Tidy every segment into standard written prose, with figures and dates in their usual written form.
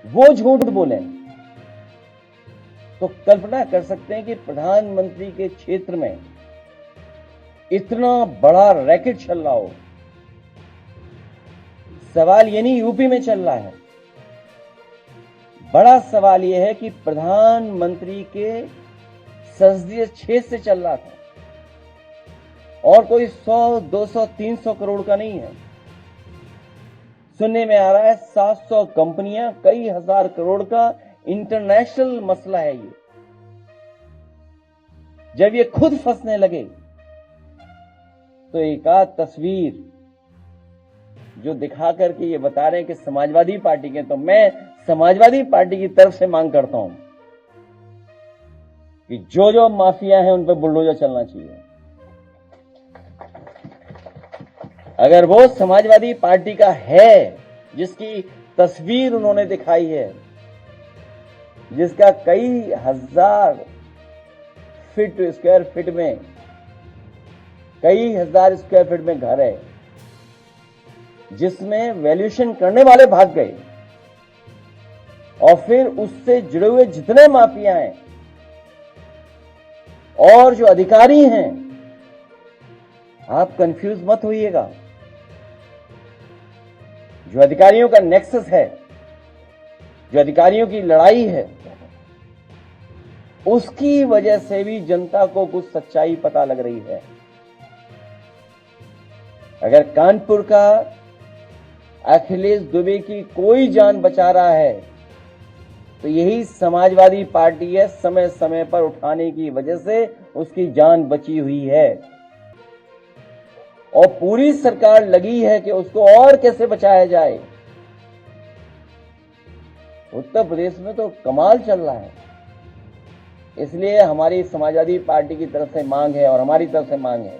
वो झूठ बोले तो कल्पना कर सकते हैं कि प्रधानमंत्री के क्षेत्र में इतना बड़ा रैकेट चल रहा हो। सवाल ये नहीं यूपी में चल रहा है, बड़ा सवाल यह है कि प्रधानमंत्री के संसदीय क्षेत्र से चल रहा था और कोई 100, 200, 300 करोड़ का नहीं है। सुनने में आ रहा है 700 कंपनियां, कई हजार करोड़ का इंटरनेशनल मसला है ये। जब ये खुद फंसने लगे तो एक आध तस्वीर जो दिखा करके ये बता रहे हैं कि समाजवादी पार्टी के, तो मैं समाजवादी पार्टी की तरफ से मांग करता हूं कि जो जो माफिया हैं उन पर बुलडोजर चलना चाहिए। अगर वो समाजवादी पार्टी का है जिसकी तस्वीर उन्होंने दिखाई है, जिसका कई हजार स्क्वायर फीट में, कई हजार स्क्वायर फीट में घर है, जिसमें वैल्यूएशन करने वाले भाग गए और फिर उससे जुड़े हुए जितने माफिया हैं और जो अधिकारी हैं, आप कंफ्यूज मत होइएगा। जो अधिकारियों का नेक्सस है, जो अधिकारियों की लड़ाई है, उसकी वजह से भी जनता को कुछ सच्चाई पता लग रही है। अगर कानपुर का अखिलेश दुबे की कोई जान बचा रहा है तो यही समाजवादी पार्टी है। समय समय पर उठाने की वजह से उसकी जान बची हुई है और पूरी सरकार लगी है कि उसको और कैसे बचाया जाए। उत्तर प्रदेश में तो कमाल चल रहा है। इसलिए हमारी समाजवादी पार्टी की तरफ से मांग है और हमारी तरफ से मांग है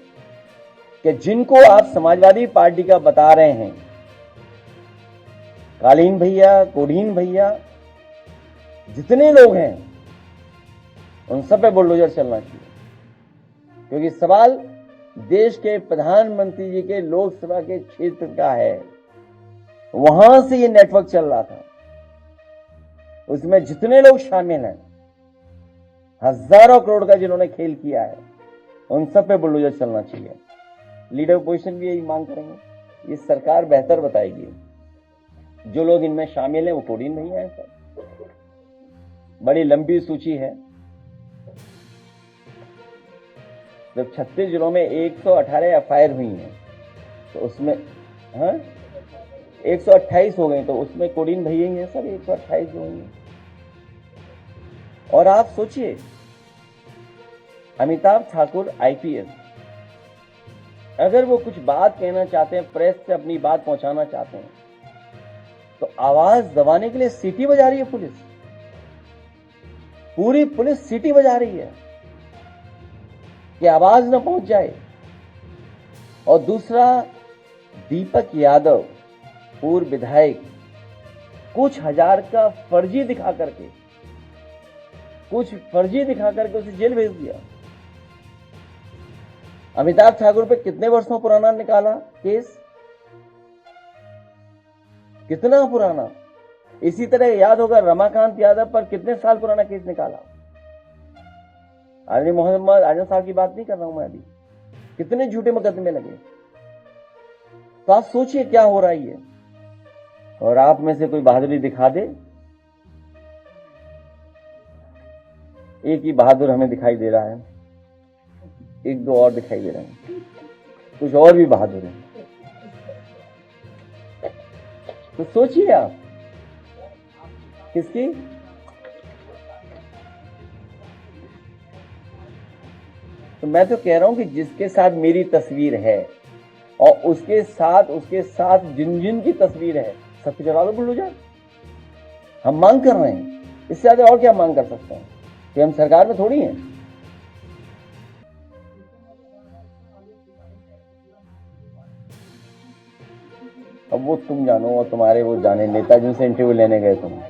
कि जिनको आप समाजवादी पार्टी का बता रहे हैं, कालीन भैया, कोडीन भैया, जितने लोग हैं, उन सब पे बुलडोजर चलना चाहिए। क्योंकि सवाल देश के प्रधानमंत्री जी के लोकसभा के क्षेत्र का है। वहां से ये नेटवर्क चल रहा था, उसमें जितने लोग शामिल हैं, हजारों करोड़ का जिन्होंने खेल किया है, उन सब पे बुलडोजर चलना चाहिए। लीडर ऑपोजिशन भी यही मांग करेंगे। ये सरकार बेहतर बताएगी। जो लोग इनमें शामिल हैं वो कोडीन नहीं है सर। बड़ी लंबी सूची है। जब 36 जिलों में 118 एफआईआर हुई हैं तो उसमें 128 हो गई, तो उसमें कोडीन भैया ही है सर। 128 जो हुई। और आप सोचिए, अमिताभ ठाकुर आईपीएस, अगर वो कुछ बात कहना चाहते हैं, प्रेस से अपनी बात पहुंचाना चाहते हैं, तो आवाज दबाने के लिए सीटी बजा रही है पुलिस। पूरी पुलिस सीटी बजा रही है कि आवाज न पहुंच जाए। और दूसरा, दीपक यादव, पूर्व विधायक, कुछ हजार का फर्जी दिखा करके उसे जेल भेज दिया। अमिताभ ठाकुर पे कितने वर्षों पुराना निकाला केस, कितना पुराना। इसी तरह याद होगा रमाकांत यादव पर कितने साल पुराना केस निकाला। आजम मोहम्मद आजम साहब की बात नहीं कर रहा हूं मैं अभी। कितने झूठे मुकदमे लगे। तो आप सोचिए क्या हो रहा है ये। और आप में से कोई बहादुरी दिखा दे। एक ही बहादुर हमें दिखाई दे रहा है, एक दो और दिखाई दे रहे हैं, कुछ और भी बहादुर हैं। तो सोचिए आप किसकी। तो मैं तो कह रहा हूं कि जिसके साथ मेरी तस्वीर है और उसके साथ जिन जिन की तस्वीर है, सबकी जला दो बुलडोजर। हम मांग कर रहे हैं, इससे ज्यादा और क्या मांग कर सकते हैं कि हम सरकार में थोड़ी हैं। अब वो तुम जानो और तुम्हारे वो जाने नेता जिनसे इंटरव्यू लेने गए तुम।